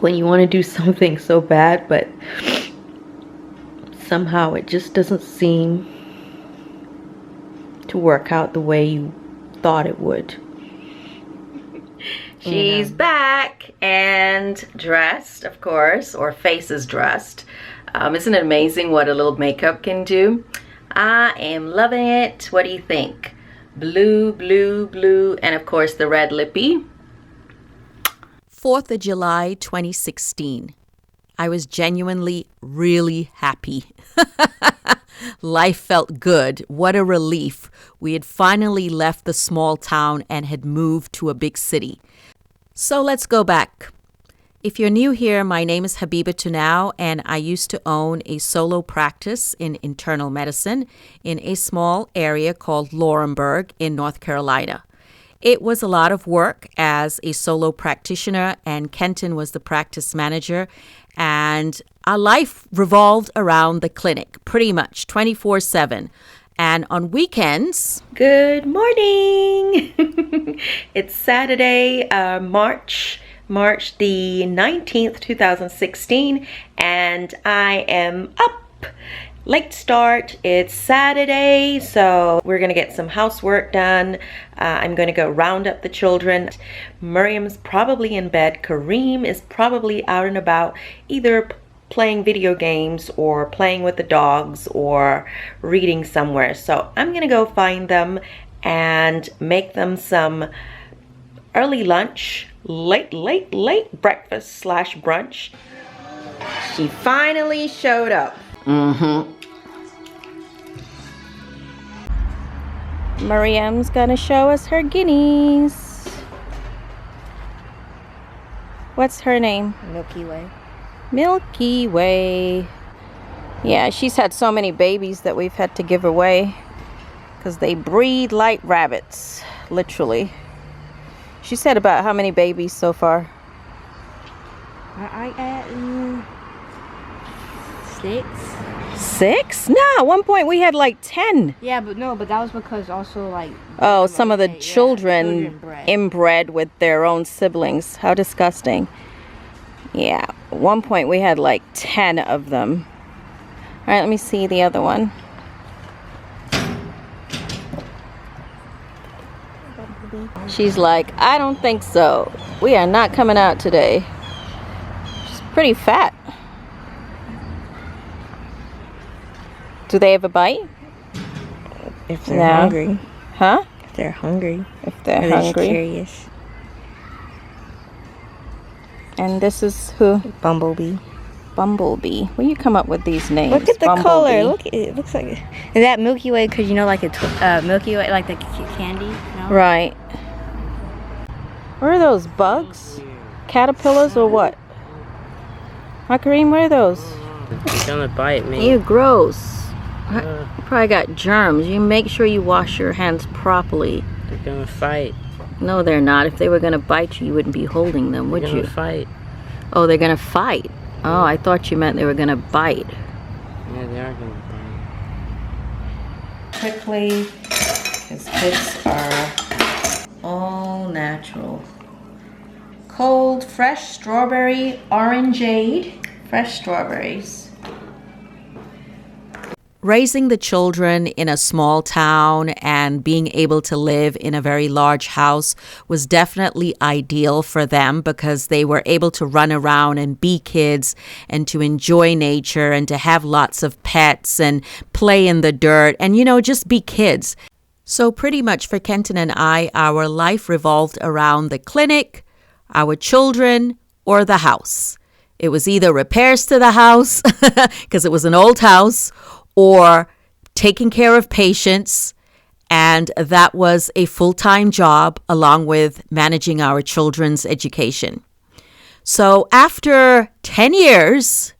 when you want to do something so bad, but somehow it just doesn't seem to work out the way you thought it would. She's back and dressed, of course, or face is dressed. Isn't it amazing what a little makeup can do? I am loving it. What do you think? Blue, blue, blue, and of course the red lippy. 4th of July 2016. I was genuinely really happy. Life felt good. What a relief. We had finally left the small town and had moved to a big city. So let's go back. If you're new here, my name is Habiba Tunau, and I used to own a solo practice in internal medicine in a small area called Laurinburg in North Carolina. It was a lot of work as a solo practitioner, and Kenton was the practice manager, and our life revolved around the clinic pretty much 24/7. And on weekends... Good morning! It's Saturday, March the 19th, 2016, and I am up. Late start. It's Saturday, so we're gonna get some housework done. I'm gonna go round up the children. Miriam's probably in bed. Kareem is probably out and about, either playing video games or playing with the dogs or reading somewhere. So I'm gonna go find them and make them some early lunch, late breakfast / brunch. She finally showed up. Miriam's gonna show us her guineas. What's her name? Milky Way. Milky Way. Yeah, she's had so many babies that we've had to give away because they breed like rabbits, literally. She said about how many babies so far? I at 6. 6? No, at one point we had like 10. Yeah, but that was because also like... Oh, some of the children inbred with their own siblings. How disgusting. Yeah, at one point we had like 10 of them. All right, let me see the other one. She's like, I don't think so. We are not coming out today. She's pretty fat. Do they have a bite? If they're hungry. Huh? If they're hungry. If they're hungry. Curious. And this is who? Bumblebee. Bumblebee. Where you come up with these names? Look at the Bumblebee. color. Look, it looks like... Is that Milky Way? Because you know, like a Milky Way, like the candy. No? Right. Where are those bugs? Caterpillars or what? Huh, Kareem, what are those? It's gonna bite me. Ew, gross. You probably got germs. You make sure you wash your hands properly. They're gonna fight. No, they're not. If they were gonna bite you, you wouldn't be holding them, would They're you? gonna fight. Oh, they're gonna fight. Oh, I thought you meant they were gonna bite. Yeah, they are gonna bite. Quickly, because kids are all natural. Cold, fresh strawberry orangeade. Fresh strawberries. Raising the children in a small town and being able to live in a very large house was definitely ideal for them because they were able to run around and be kids and to enjoy nature and to have lots of pets and play in the dirt and, you know, just be kids. So pretty much for Kenton and I, our life revolved around the clinic, our children, or the house. It was either repairs to the house, because it was an old house, or taking care of patients, and that was a full-time job along with managing our children's education. So after 10 years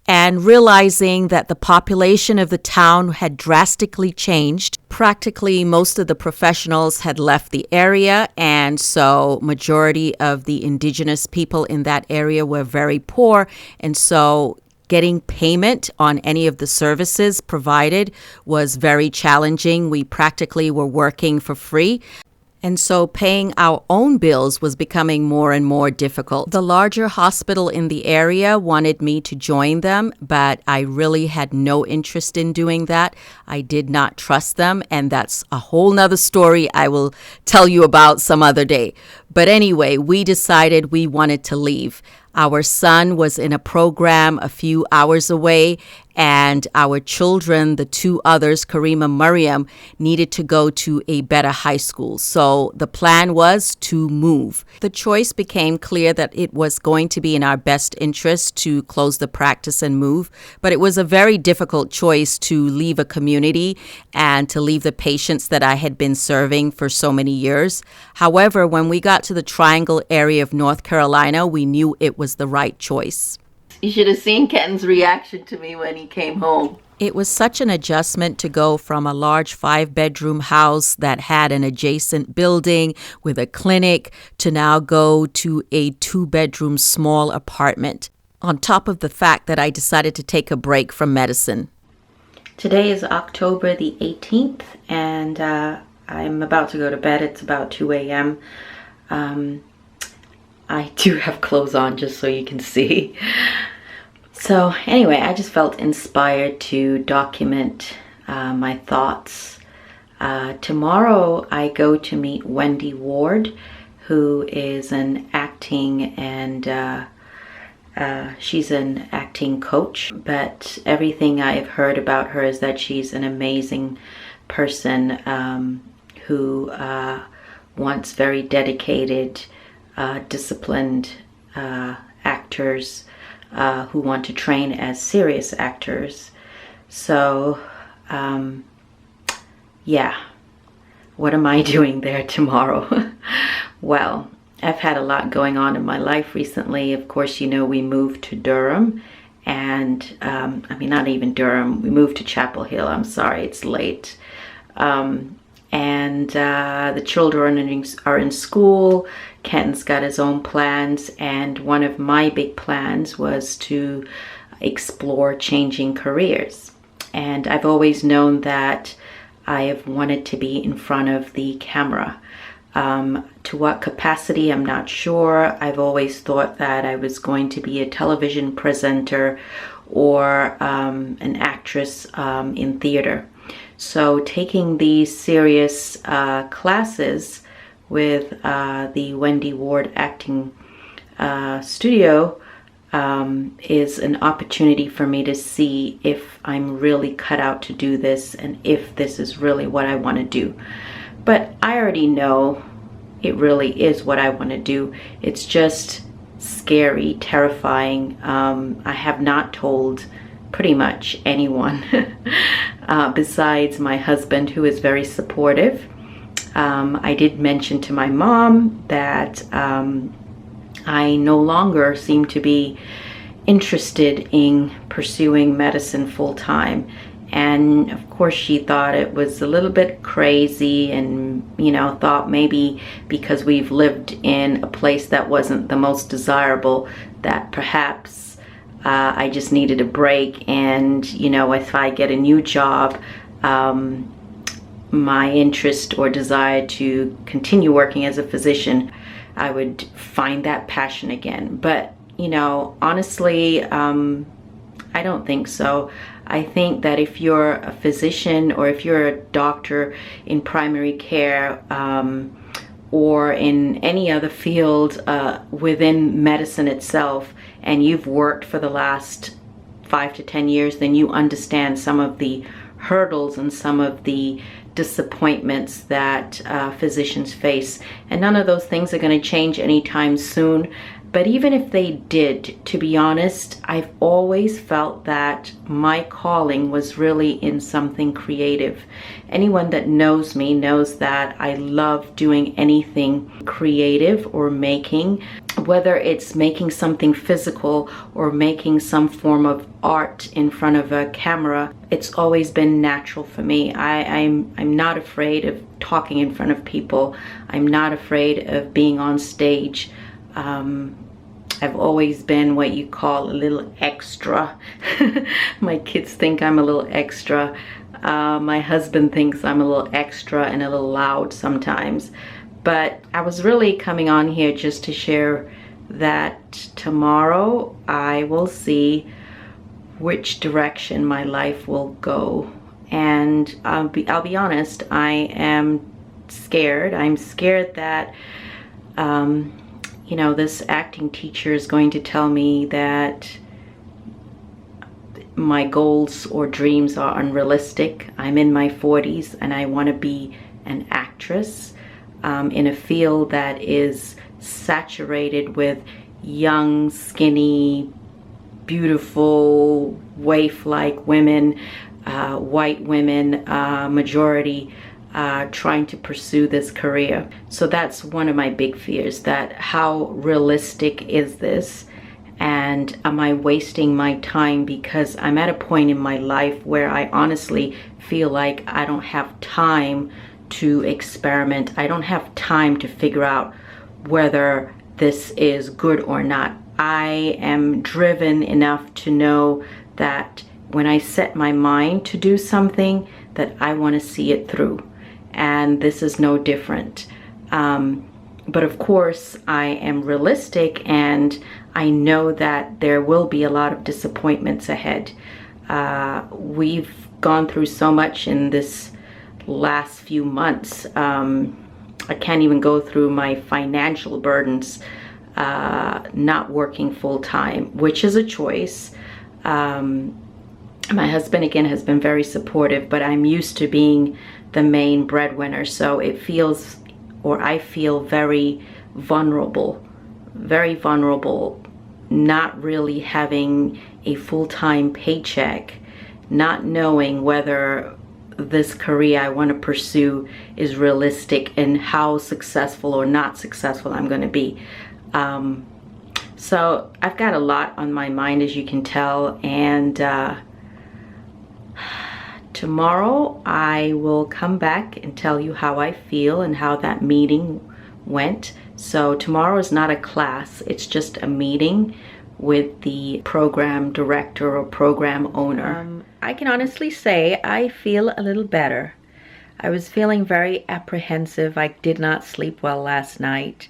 and realizing that the population of the town had drastically changed, practically most of the professionals had left the area, and so majority of the indigenous people in that area were very poor, and so getting payment on any of the services provided was very challenging. We practically were working for free. And so paying our own bills was becoming more and more difficult. The larger hospital in the area wanted me to join them, but I really had no interest in doing that. I did not trust them, and that's a whole nother story I will tell you about some other day. But anyway, we decided we wanted to leave. Our son was in a program a few hours away, and our children, the two others, Kareem and Mariam, needed to go to a better high school. So the plan was to move. The choice became clear that it was going to be in our best interest to close the practice and move, but it was a very difficult choice to leave a community and to leave the patients that I had been serving for so many years. However, when we got to the Triangle area of North Carolina, we knew it was the right choice. You should have seen Ken's reaction to me when he came home. It was such an adjustment to go from a large 5-bedroom house that had an adjacent building with a clinic to now go to a 2-bedroom small apartment, on top of the fact that I decided to take a break from medicine. Today is October the 18th, and I'm about to go to bed. It's about 2 a.m. I do have clothes on, just so you can see. So anyway, I just felt inspired to document my thoughts. Tomorrow I go to meet Wendy Ward, who is an acting and she's an acting coach. But everything I've heard about her is that she's an amazing person who wants very dedicated, disciplined actors who want to train as serious actors. So, yeah, what am I doing there tomorrow? Well, I've had a lot going on in my life recently. Of course, you know, we moved to Durham, and I mean, not even Durham, we moved to Chapel Hill. I'm sorry, it's late. And the children are in school. Kenton's got his own plans, and one of my big plans was to explore changing careers. And I've always known that I have wanted to be in front of the camera. To what capacity, I'm not sure. I've always thought that I was going to be a television presenter or an actress in theater. So taking these serious classes with the Wendy Ward Acting Studio is an opportunity for me to see if I'm really cut out to do this and if this is really what I want to do. But I already know it really is what I want to do. It's just scary, terrifying. I have not told pretty much anyone besides my husband, who is very supportive. I did mention to my mom that I no longer seem to be interested in pursuing medicine full-time. And of course she thought it was a little bit crazy, and you know, thought maybe because we've lived in a place that wasn't the most desirable, that perhaps I just needed a break, and you know, if I get a new job, my interest or desire to continue working as a physician, I would find that passion again. But you know, honestly, I don't think so. I think that if you're a physician or if you're a doctor in primary care or in any other field within medicine itself, and you've worked for the last 5 to 10 years, then you understand some of the hurdles and some of the disappointments that physicians face. And none of those things are going to change anytime soon. But even if they did, to be honest, I've always felt that my calling was really in something creative. Anyone that knows me knows that I love doing anything creative or making, whether it's making something physical or making some form of art in front of a camera. It's always been natural for me. I'm not afraid of talking in front of people. I'm not afraid of being on stage. I've always been what you call a little extra. My kids think I'm a little extra. My husband thinks I'm a little extra and a little loud sometimes. But I was really coming on here just to share that tomorrow I will see which direction my life will go. And I'll be honest, I am scared. I'm scared that you know, this acting teacher is going to tell me that my goals or dreams are unrealistic. I'm in my 40s and I want to be an actress in a field that is saturated with young, skinny, beautiful, waif-like women, white women, majority, trying to pursue this career. So that's one of my big fears, that how realistic is this? And am I wasting my time? Because I'm at a point in my life where I honestly feel like I don't have time to experiment. I don't have time to figure out whether this is good or not. I am driven enough to know that when I set my mind to do something, that I want to see it through. And this is no different. But of course, I am realistic and I know that there will be a lot of disappointments ahead. We've gone through so much in this last few months. I can't even go through my financial burdens, not working full time, which is a choice. My husband, again, has been very supportive, but I'm used to being the main breadwinner. So it feels, or I feel very vulnerable, not really having a full-time paycheck, not knowing whether this career I want to pursue is realistic and how successful or not successful I'm going to be. So I've got a lot on my mind, as you can tell, and tomorrow I will come back and tell you how I feel and how that meeting went. So tomorrow is not a class, it's just a meeting with the program director or program owner. I can honestly say I feel a little better. I was feeling very apprehensive. I did not sleep well last night.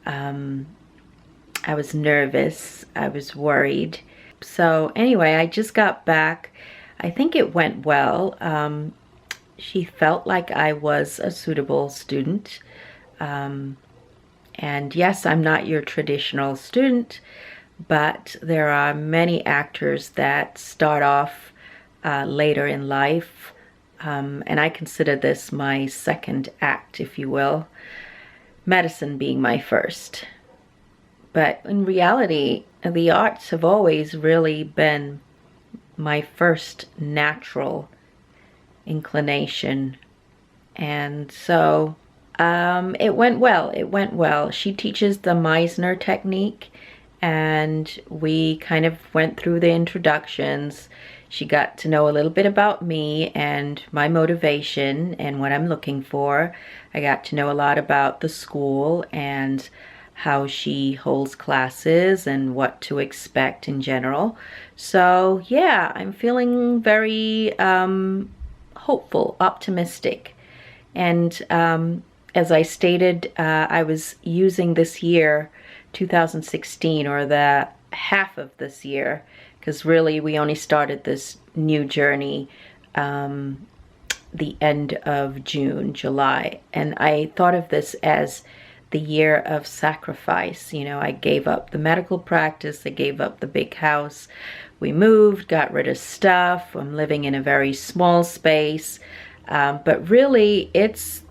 I was nervous. I was worried. So anyway, I just got back. I think it went well. She felt like I was a suitable student. And yes, I'm not your traditional student, but there are many actors that start off later in life. And I consider this my second act, if you will. Medicine being my first. But in reality, the arts have always really been my first natural inclination. And so it went well. It went well. She teaches the Meisner technique, and we kind of went through the introductions. She got to know a little bit about me and my motivation and what I'm looking for. I got to know a lot about the school and how she holds classes and what to expect in general. So yeah, I'm feeling very hopeful, optimistic. And as I stated, I was using this year, 2016, or the half of this year, because really we only started this new journey the end of June, July. And I thought of this as the year of sacrifice. You know, I gave up the medical practice, I gave up the big house, we moved, got rid of stuff. I'm living in a very small space, but really it's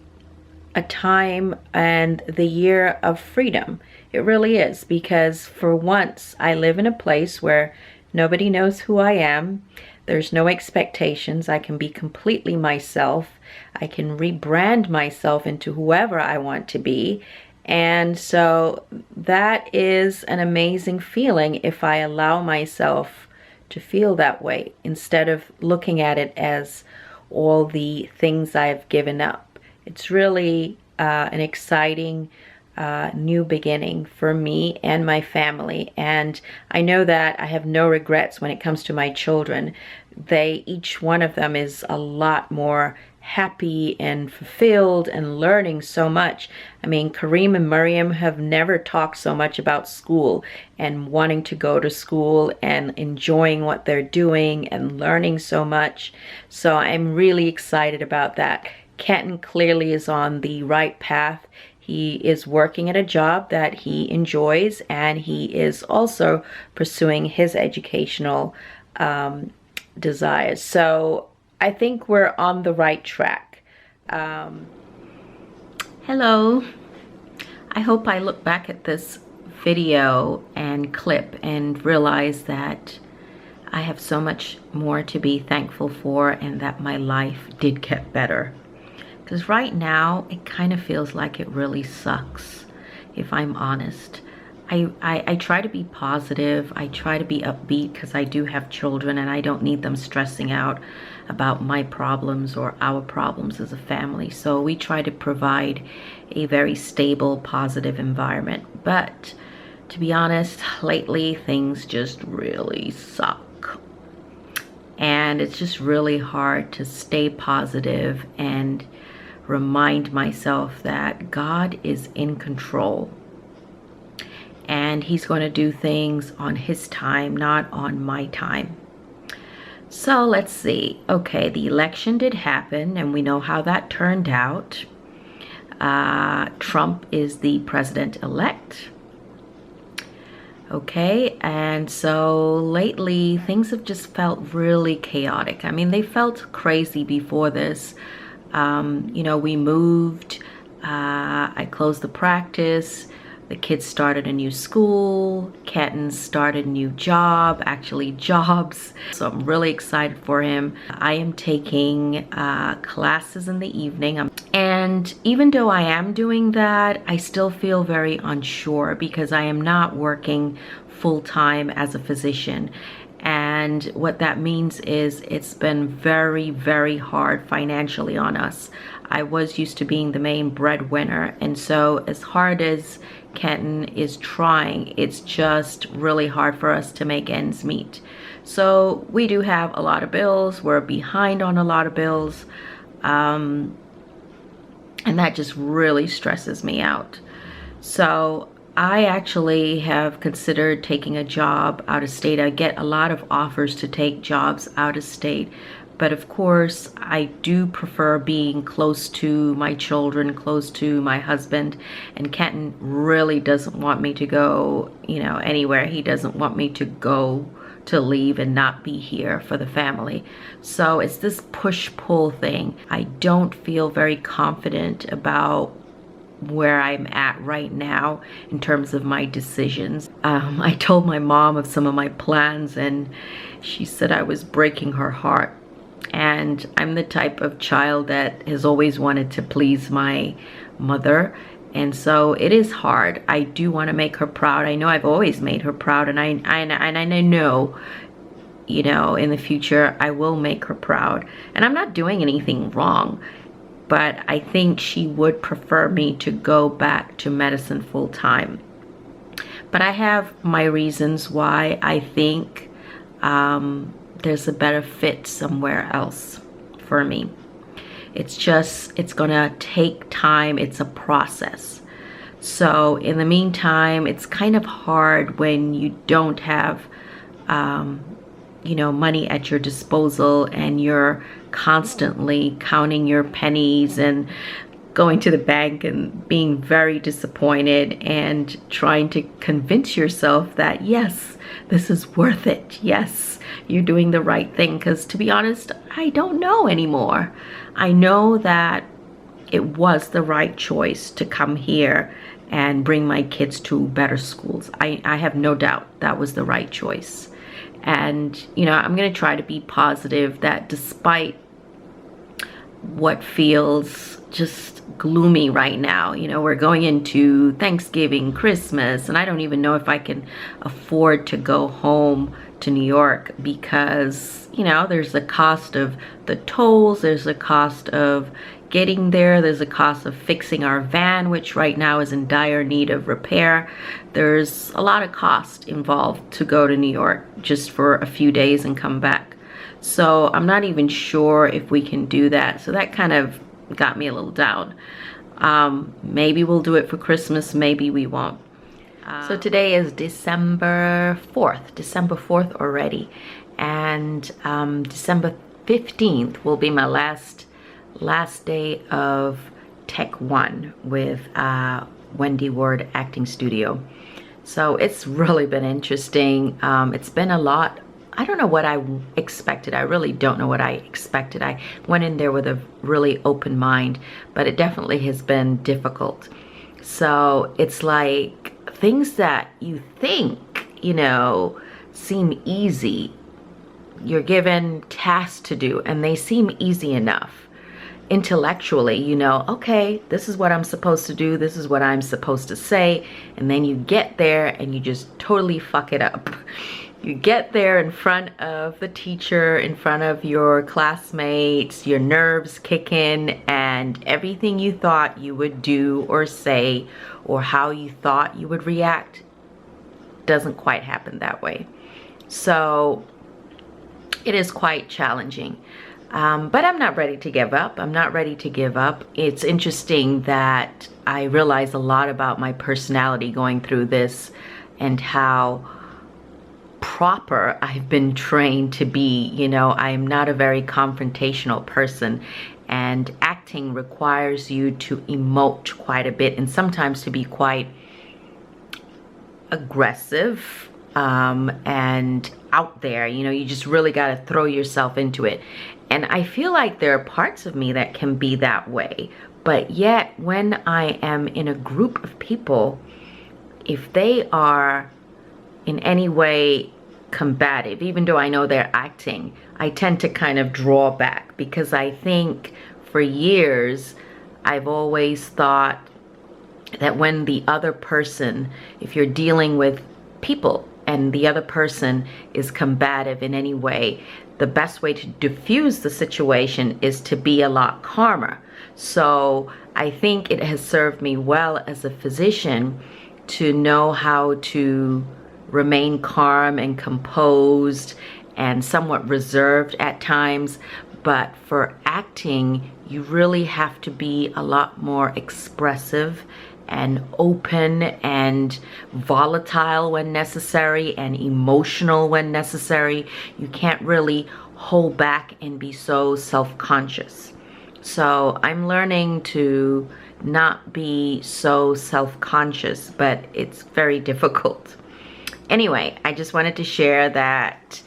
a time and the year of freedom. It really is, because for once I live in a place where nobody knows who I am. There's no expectations. I can be completely myself. I can rebrand myself into whoever I want to be. And so that is an amazing feeling if I allow myself to feel that way, instead of looking at it as all the things I've given up. It's really an exciting new beginning for me and my family. And I know that I have no regrets when it comes to my children. each one of them is a lot more happy and fulfilled and learning so much. I mean, Kareem and Miriam have never talked so much about school and wanting to go to school and enjoying what they're doing and learning so much. So I'm really excited about that. Kenton clearly is on the right path. He is working at a job that he enjoys, and he is also pursuing his educational desires. So I think we're on the right track. Hello. I hope I look back at this video and clip and realize that I have so much more to be thankful for, and that my life did get better. Because right now, it kind of feels like it really sucks, if I'm honest. I try to be positive. I try to be upbeat because I do have children and I don't need them stressing out about my problems or our problems as a family. So we try to provide a very stable, positive environment. But to be honest, lately things just really suck. And it's just really hard to stay positive and remind myself that God is in control. And he's going to do things on his time, not on my time. So let's see. Okay, the election did happen, and we know how that turned out. Trump is the president-elect. Okay, and so lately things have just felt really chaotic. I mean, they felt crazy before this. You know, we moved. I closed the practice. The kids started a new school. Kenton started a new job, actually jobs. So I'm really excited for him. I am taking classes in the evening. And even though I am doing that, I still feel very unsure because I am not working full-time as a physician. And what that means is it's been very, very hard financially on us. I was used to being the main breadwinner, and so as hard as Kenton is trying, it's just really hard for us to make ends meet. So we do have a lot of bills. We're behind on a lot of bills, and that just really stresses me out. So I actually have considered taking a job out of state. I get a lot of offers to take jobs out of state. But of course, I do prefer being close to my children, close to my husband. And Kenton really doesn't want me to go, you know, anywhere. He doesn't want me to leave and not be here for the family. So it's this push-pull thing. I don't feel very confident about where I'm at right now in terms of my decisions. I told my mom of some of my plans, and she said I was breaking her heart. And I'm the type of child that has always wanted to please my mother. And so it is hard. I do want to make her proud. I know I've always made her proud. And I know, you know, in the future, I will make her proud. And I'm not doing anything wrong. But I think she would prefer me to go back to medicine full time. But I have my reasons why I think there's a better fit somewhere else for me. It's gonna take time. It's a process. So in the meantime, it's kind of hard when you don't have you know, money at your disposal and you're constantly counting your pennies and going to the bank and being very disappointed and trying to convince yourself that yes, this is worth it. Yes, you're doing the right thing. Because to be honest, I don't know anymore. I know that it was the right choice to come here and bring my kids to better schools. I have no doubt that was the right choice. And, you know, I'm going to try to be positive that despite what feels just gloomy right now, you know, we're going into Thanksgiving, Christmas, and I don't even know if I can afford to go home to New York because, you know, there's the cost of the tolls, there's the cost of getting there, there's a cost of fixing our van, which right now is in dire need of repair. There's a lot of cost involved to go to New York just for a few days and come back. So I'm not even sure if we can do that. So that kind of got me a little down. Maybe we'll do it for Christmas, maybe we won't. So today is December 4th already. And December 15th will be my last day of Tech 1 with Wendy Ward Acting Studio. So it's really been interesting. It's been a lot. I don't know what I expected. I really don't know what I expected. I went in there with a really open mind, but it definitely has been difficult. So it's like things that you think, you know, seem easy. You're given tasks to do and they seem easy enough. Intellectually, you know, okay, this is what I'm supposed to do, this is what I'm supposed to say, and then you get there and you just totally fuck it up. You get there in front of the teacher, in front of your classmates, your nerves kick in, and everything you thought you would do or say or how you thought you would react doesn't quite happen that way. So it is quite challenging. But I'm not ready to give up. I'm not ready to give up. It's interesting that I realize a lot about my personality going through this and how proper I've been trained to be. You know, I'm not a very confrontational person, and acting requires you to emote quite a bit and sometimes to be quite aggressive and out there. You know, you just really got to throw yourself into it. And I feel like there are parts of me that can be that way. But yet, when I am in a group of people, if they are in any way combative, even though I know they're acting, I tend to kind of draw back, because I think for years, I've always thought that when the other person, if you're dealing with people and the other person is combative in any way, the best way to diffuse the situation is to be a lot calmer. So I think it has served me well as a physician to know how to remain calm and composed and somewhat reserved at times. But for acting, you really have to be a lot more expressive and open and volatile when necessary and emotional when necessary. You can't really hold back and be so self-conscious. So I'm learning to not be so self-conscious, but it's very difficult. Anyway, I just wanted to share that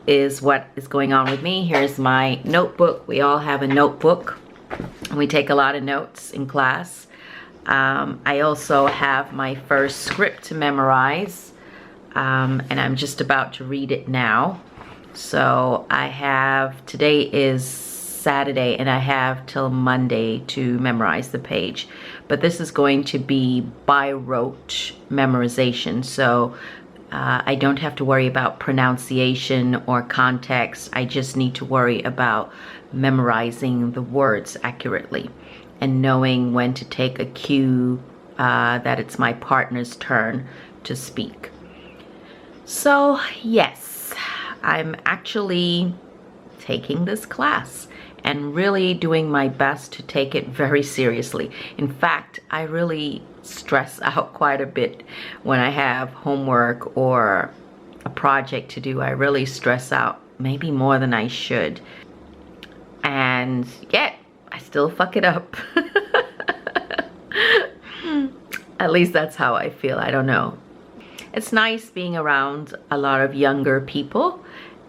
is what is going on with me. Here's my notebook. We all have a notebook. We take a lot of notes in class. I also have my first script to memorize, and I'm just about to read it now. So I have, today is Saturday, and I have till Monday to memorize the page. But this is going to be by rote memorization, so I don't have to worry about pronunciation or context. I just need to worry about memorizing the words accurately and knowing when to take a cue that it's my partner's turn to speak. So yes, I'm actually taking this class and really doing my best to take it very seriously. In fact, I really stress out quite a bit when I have homework or a project to do. I really stress out, maybe more than I should. And yet, I still fuck it up. At least that's how I feel. I don't know. It's nice being around a lot of younger people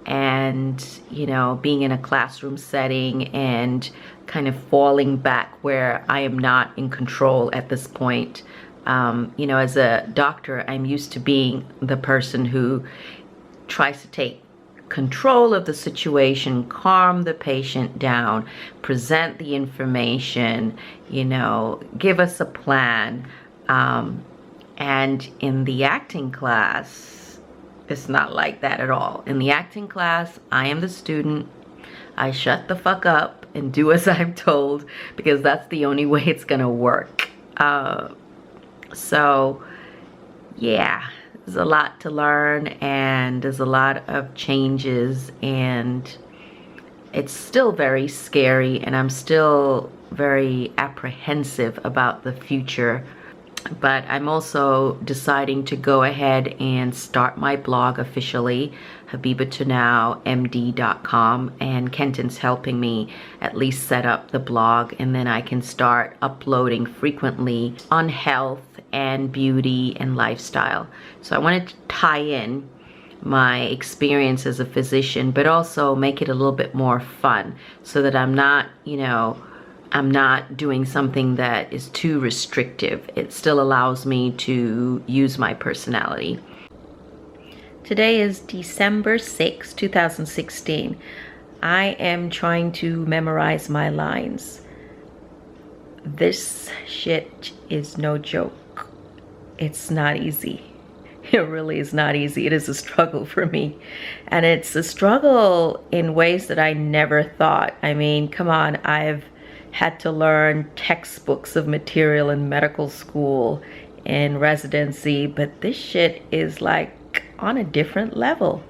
and, you know, being in a classroom setting and kind of falling back where I am not in control at this point. You know, as a doctor, I'm used to being the person who tries to take control of the situation, calm the patient down, present the information, you know, give us a plan. And in the acting class, it's not like that at all. In the acting class, I am the student. I shut the fuck up and do as I'm told, because that's the only way it's gonna work. So yeah, there's a lot to learn and there's a lot of changes, and it's still very scary, and I'm still very apprehensive about the future. But I'm also deciding to go ahead and start my blog officially, habibatunowmd.com, and Kenton's helping me at least set up the blog, and then I can start uploading frequently on health and beauty and lifestyle. So I wanted to tie in my experience as a physician, but also make it a little bit more fun, so that I'm not, you know, I'm not doing something that is too restrictive. It still allows me to use my personality. Today is December 6, 2016. I am trying to memorize my lines. This shit is no joke. It's not easy. It really is not easy. It is a struggle for me. And it's a struggle in ways that I never thought. I mean, come on, I've had to learn textbooks of material in medical school, in residency, but this shit is like on a different level.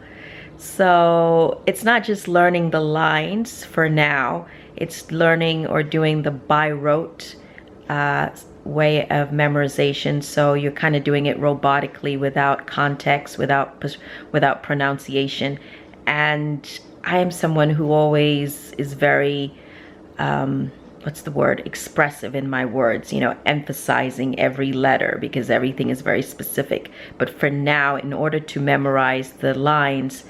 So it's not just learning the lines for now, it's learning or doing the by rote way of memorization. So you're kind of doing it robotically, without context, without pronunciation. And I am someone who always is very what's the word, expressive in my words, you know, emphasizing every letter because everything is very specific. But for now, in order to memorize the lines,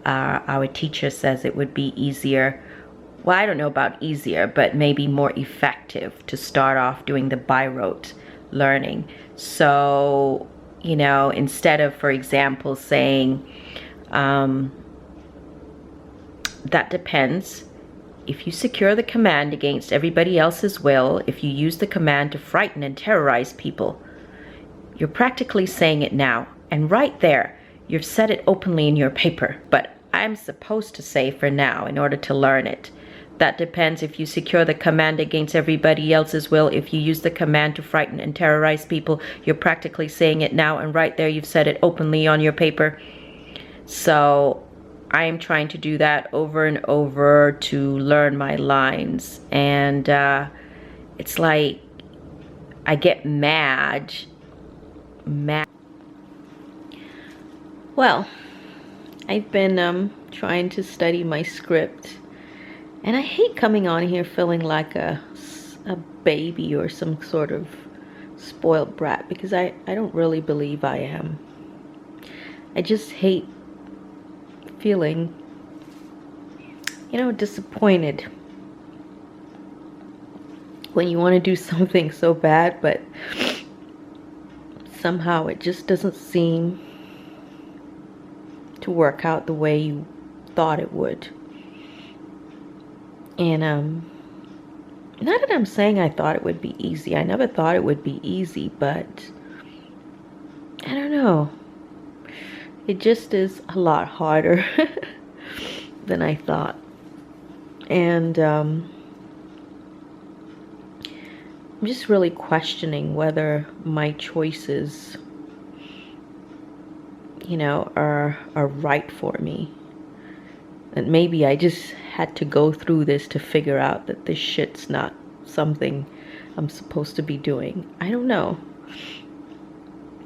our teacher says it would be easier. Well, I don't know about easier, but maybe more effective to start off doing the by rote learning. So, you know, instead of, for example, saying, that depends. If you secure the command against everybody else's will, if you use the command to frighten and terrorize people, you're practically saying it now. And right there, you've said it openly in your paper. But I'm supposed to say for now in order to learn it. That depends. If you secure the command against everybody else's will, if you use the command to frighten and terrorize people, you're practically saying it now. And right there, you've said it openly on your paper. So I am trying to do that over and over to learn my lines. And it's like I get mad. Well, I've been trying to study my script. And I hate coming on here feeling like a baby or some sort of spoiled brat, because I don't really believe I am. I just hate feeling, you know, disappointed when you want to do something so bad, but somehow it just doesn't seem to work out the way you thought it would. And not that I'm saying I thought it would be easy. I never thought it would be easy, but I don't know. It just is a lot harder than I thought. And I'm just really questioning whether my choices, you know, are right for me. And maybe I just had to go through this to figure out that this shit's not something I'm supposed to be doing. I don't know.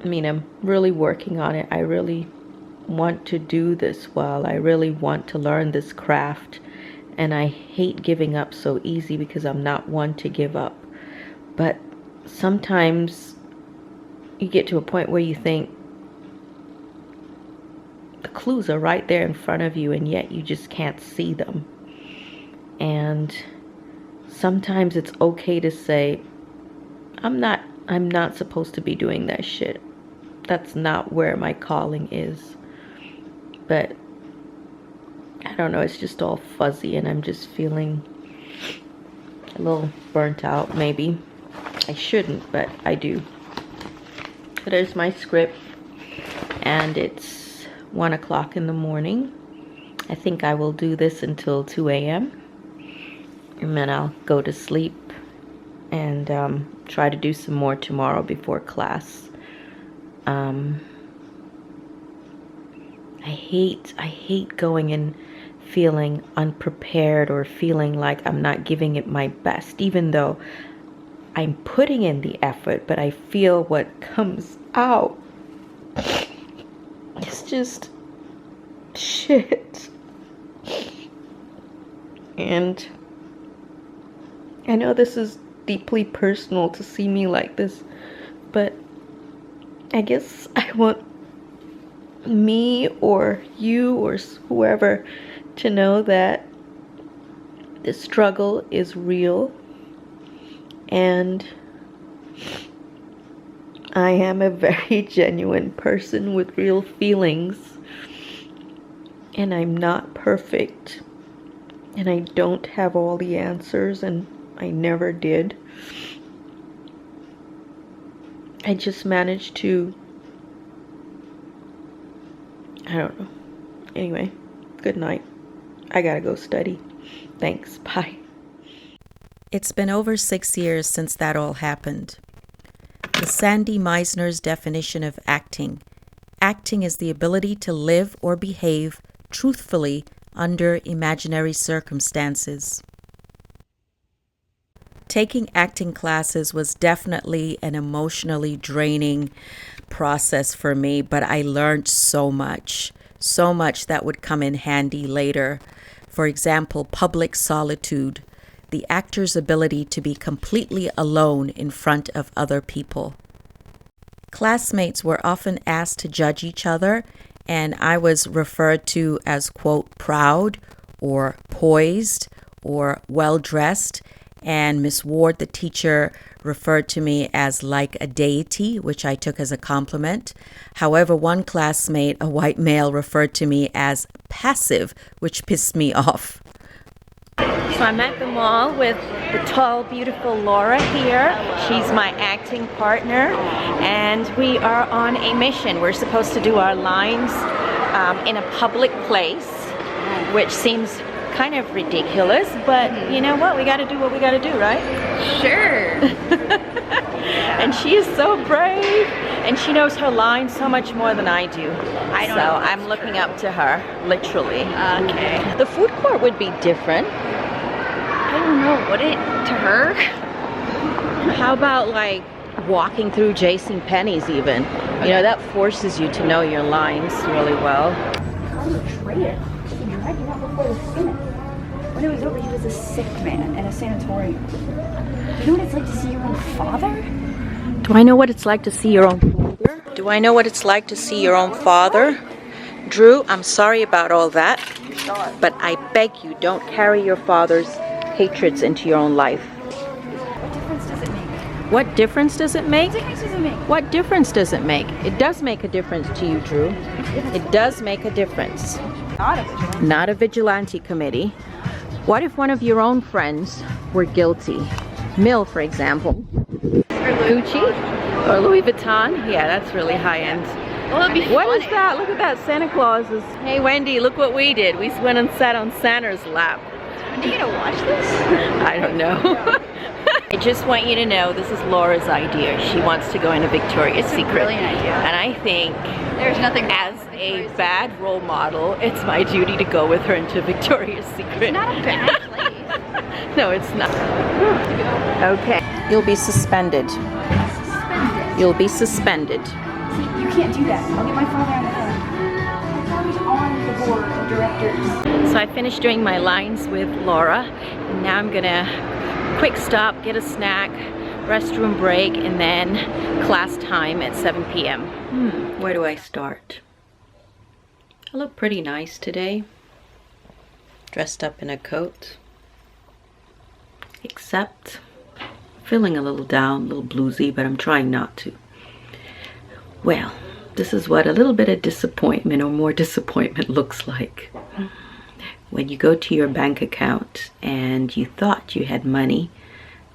I mean, I'm really working on it. I really want to do this well. I really want to learn this craft. And I hate giving up so easy because I'm not one to give up. But sometimes you get to a point where you think the clues are right there in front of you, and yet you just can't see them. And sometimes it's okay to say, I'm not supposed to be doing that shit. That's not where my calling is. But I don't know, it's just all fuzzy, and I'm just feeling a little burnt out, maybe. I shouldn't, but I do. So there's my script, and it's 1 o'clock in the morning. I think I will do this until 2 a.m. and then I'll go to sleep and try to do some more tomorrow before class. I hate going and feeling unprepared or feeling like I'm not giving it my best, even though I'm putting in the effort, but I feel what comes out. It's just shit. And I know this is deeply personal to see me like this, but I guess I want me or you or whoever to know that the struggle is real, and I am a very genuine person with real feelings, and I'm not perfect, and I don't have all the answers, and I never did. I just managed to, I don't know. Anyway, good night. I gotta go study. Thanks. Bye. It's been over 6 years since that all happened. The Sandy Meisner's definition of acting. Acting is the ability to live or behave truthfully under imaginary circumstances. Taking acting classes was definitely an emotionally draining process for me, but I learned so much that would come in handy later. For example, public solitude, the actor's ability to be completely alone in front of other people. Classmates were often asked to judge each other, and I was referred to as, quote, proud or poised or well-dressed, and Miss Ward, the teacher, referred to me as like a deity, which I took as a compliment. However, one classmate, a white male, referred to me as passive, which pissed me off. So I'm at the mall with the tall, beautiful Laura here. She's my acting partner, and we are on a mission. We're supposed to do our lines in a public place, which seems kind of ridiculous, but you know what? We got to do what we got to do, right? Sure. And she is so brave, and she knows her lines so much more than I do. I don't know. I'm looking up to her, literally. Okay. The food court would be different. I don't know. Would it to her? How about like walking through JCPenney's even? You know, that forces you to know your lines really well. When it was over, he was a sick man in a sanatorium. You know what it's like to see your own father? Do I know what it's like to see your own father? Do I know what it's like to see your own father? Drew, I'm sorry about all that, but I beg you, don't carry your father's hatreds into your own life. What difference does it make? What difference does it make? What difference does it make? What difference does it make? It does make a difference to you, Drew. It does make a difference. Not a vigilante committee. What if one of your own friends were guilty? Mill, for example. Gucci or Louis Vuitton? Yeah, that's really high end. Well, it'd be funny. What is that? Look at that. Santa Claus is. Hey, Wendy, look what we did. We went and sat on Santa's lap. Are you gonna watch this? I don't know. I just want you to know this is Laura's idea. She wants to go into Victoria's Secret. Brilliant idea. And I think There's nothing wrong as with a Victoria's bad role model, it's my duty to go with her into Victoria's Secret. It's not a bad place. No, it's not. Okay. You'll be suspended. Suspended. You'll be suspended. See, you can't do that. I'll get my father on the phone. My father's on the board of directors. So I finished doing my lines with Laura, and now I'm gonna quick stop, get a snack, restroom break, and then class time at 7 p.m. Where do I start? I look pretty nice today. Dressed up in a coat. Except feeling a little down, a little bluesy, but I'm trying not to. Well, this is what a little bit of disappointment or more disappointment looks like. When you go to your bank account and you thought you had money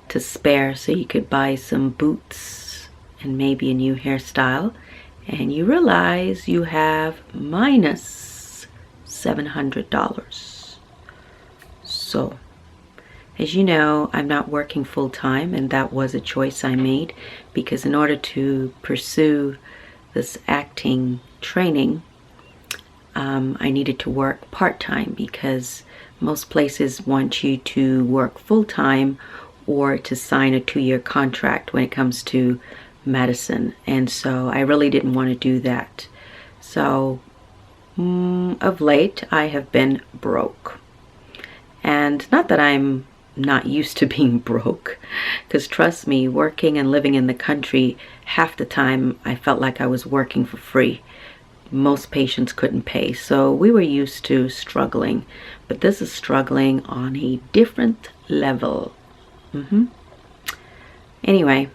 to spare so you could buy some boots and maybe a new hairstyle, and you realize you have minus $700. So, as you know, I'm not working full-time, and that was a choice I made because in order to pursue this acting training, I needed to work part-time because most places want you to work full-time or to sign a 2-year contract when it comes to medicine. And so I really didn't want to do that. So of late, I have been broke. And not that I'm not used to being broke, because trust me, working and living in the country, half the time I felt like I was working for free. Most patients couldn't pay, so we were used to struggling. But this is struggling on a different level. Anyway,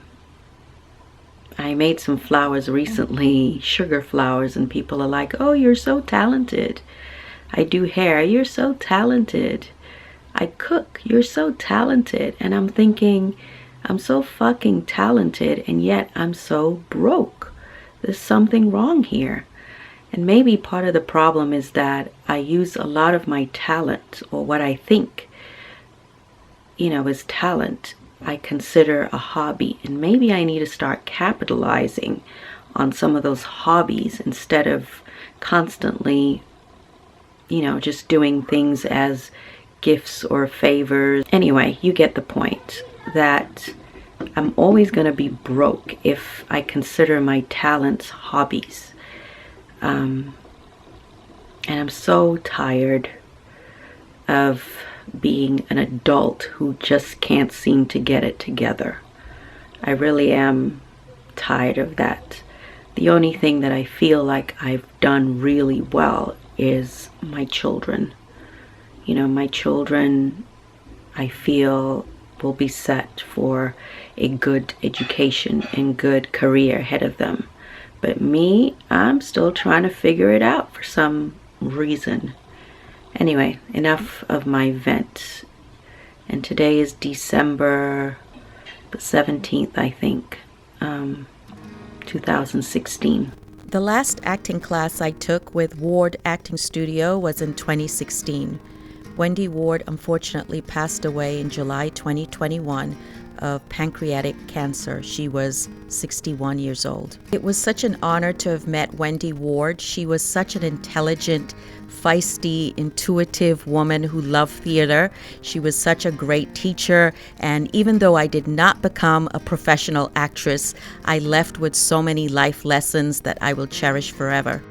I made some flowers recently, sugar flowers, and people are like, oh, you're so talented. I do hair, you're so talented. I cook, you're so talented. And I'm thinking, I'm so fucking talented, and yet I'm so broke. There's something wrong here. And maybe part of the problem is that I use a lot of my talent, or what I think, is talent, I consider a hobby. And maybe I need to start capitalizing on some of those hobbies instead of constantly, just doing things as gifts or favors. Anyway, you get the point, that I'm always going to be broke if I consider my talents hobbies. And I'm so tired of being an adult who just can't seem to get it together. I really am tired of that. The only thing that I feel like I've done really well is my children. My children, I feel, will be set for a good education and good career ahead of them. But me, I'm still trying to figure it out for some reason. Anyway, enough of my vent. And today is December the 17th, I think, 2016. The last acting class I took with Ward Acting Studio was in 2016. Wendy Ward unfortunately passed away in July 2021 of pancreatic cancer. She was 61 years old. It was such an honor to have met Wendy Ward. She was such an intelligent, feisty, intuitive woman who loved theater. She was such a great teacher, and even though I did not become a professional actress, I left with so many life lessons that I will cherish forever.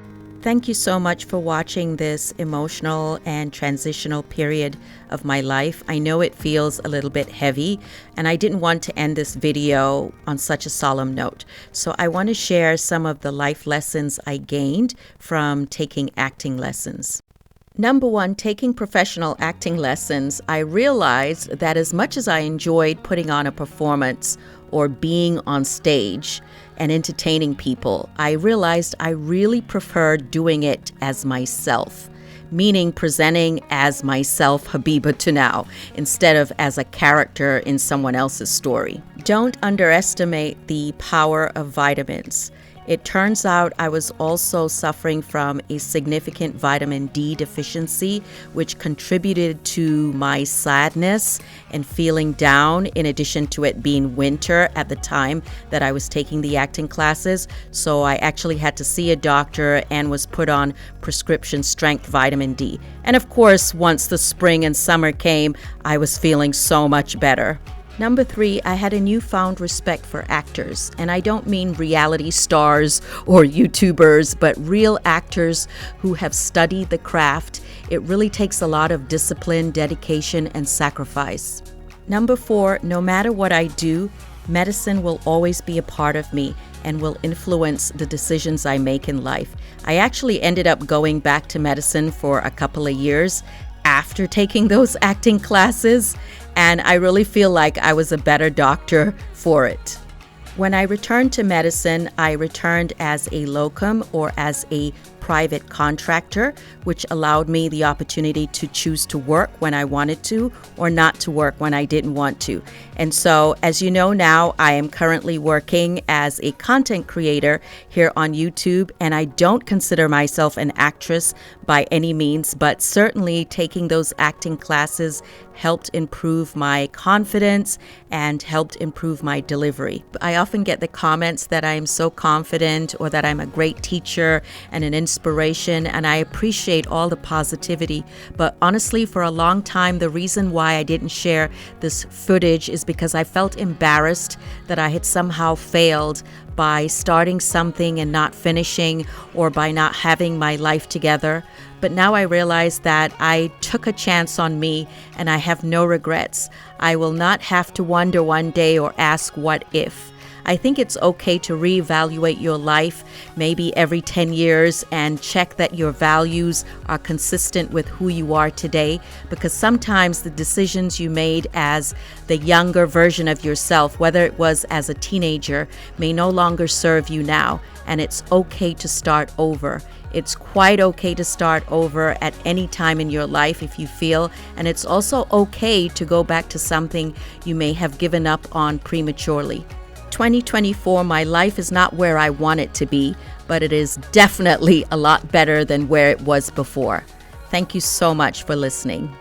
Thank you so much for watching this emotional and transitional period of my life. I know it feels a little bit heavy, and I didn't want to end this video on such a solemn note. So I want to share some of the life lessons I gained from taking acting lessons. Number one, taking professional acting lessons, I realized that as much as I enjoyed putting on a performance or being on stage and entertaining people, I realized I really preferred doing it as myself, meaning presenting as myself, Habiba Tunau, instead of as a character in someone else's story. Don't underestimate the power of vitamins. It turns out I was also suffering from a significant vitamin D deficiency, which contributed to my sadness and feeling down, in addition to it being winter at the time that I was taking the acting classes. So I actually had to see a doctor and was put on prescription strength vitamin D. And of course, once the spring and summer came, I was feeling so much better. Number three, I had a newfound respect for actors, and I don't mean reality stars or YouTubers, but real actors who have studied the craft. It really takes a lot of discipline, dedication, and sacrifice. Number four, no matter what I do, medicine will always be a part of me and will influence the decisions I make in life. I actually ended up going back to medicine for a couple of years after taking those acting classes, and I really feel like I was a better doctor for it. When I returned to medicine, I returned as a locum or as a private contractor, which allowed me the opportunity to choose to work when I wanted to or not to work when I didn't want to. And so, as you know now, I am currently working as a content creator here on YouTube, and I don't consider myself an actress by any means, but certainly taking those acting classes helped improve my confidence and helped improve my delivery. I often get the comments that I'm so confident or that I'm a great teacher and an inspiration inspiration, and I appreciate all the positivity. But honestly, for a long time, the reason why I didn't share this footage is because I felt embarrassed that I had somehow failed by starting something and not finishing, or by not having my life together. But now I realize that I took a chance on me and I have no regrets. I will not have to wonder one day or ask what if. I think it's okay to reevaluate your life maybe every 10 years and check that your values are consistent with who you are today, because sometimes the decisions you made as the younger version of yourself, whether it was as a teenager, may no longer serve you now, and it's okay to start over. It's quite okay to start over at any time in your life if you feel, and it's also okay to go back to something you may have given up on prematurely. 2024, my life is not where I want it to be, but it is definitely a lot better than where it was before. Thank you so much for listening.